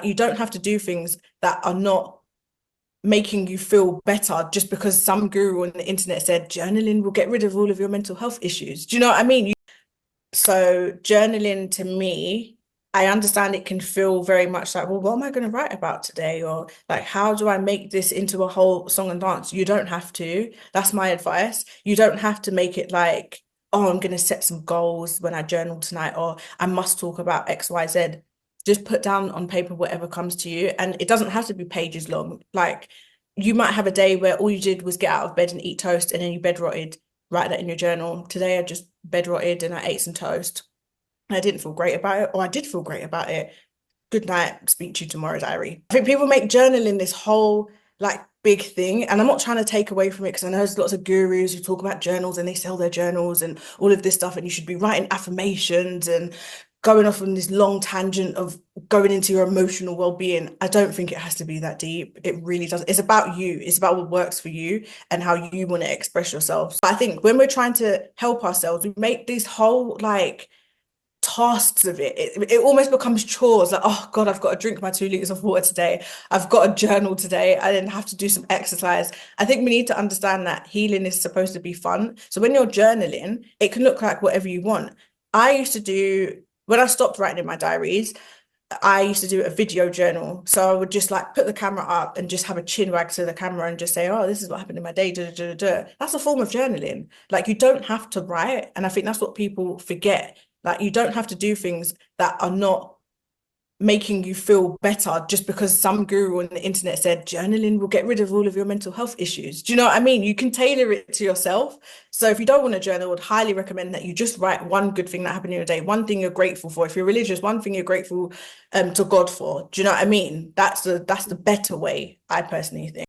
Like, you don't have to do things that are not making you feel better just because some guru on the internet said journaling will get rid of all of your mental health issues. Do you know what I mean? So journaling to me, I understand it can feel very much like, well, what am I going to write about today? Or like, how do I make this into a whole song and dance? You don't have to. That's my advice. You don't have to make it like, oh, I'm going to set some goals when I journal tonight, or I must talk about X, Y, Z. Just put down on paper whatever comes to you. And it doesn't have to be pages long. Like, you might have a day where all you did was get out of bed and eat toast and then you bed rotted. Write that in your journal. Today I just bed rotted and I ate some toast. I didn't feel great about it, or I did feel great about it. Good night. Speak to you tomorrow, diary. I think people make journaling this whole like big thing, and I'm not trying to take away from it because I know there's lots of gurus who talk about journals and they sell their journals and all of this stuff, and you should be writing affirmations and going off on this long tangent of going into your emotional well-being. I don't think it has to be that deep. It really doesn't. It's about you. It's about what works for you and how you want to express yourself. But I think when we're trying to help ourselves, we make this whole like tasks of it. It almost becomes chores. Like, oh God, I've got to drink my 2 liters of water today. I've got a journal today. I then have to do some exercise. I think we need to understand that healing is supposed to be fun. So when you're journaling, it can look like whatever you want. I used to do, when I stopped writing in my diaries, I used to do a video journal. So I would just like put the camera up and just have a chin wag to the camera and just say, oh, this is what happened in my day. Da, da, da, da. That's a form of journaling. Like, you don't have to write. And I think that's what people forget. Like, you don't have to do things that are not making you feel better just because some guru on the internet said journaling will get rid of all of your mental health issues. Do you know what I mean? You can tailor it to yourself. So if you don't want to journal, I would highly recommend that you just write one good thing that happened in your day, one thing you're grateful for. If you're religious, one thing you're grateful to God for. Do you know what I mean? That's the better way, I personally think.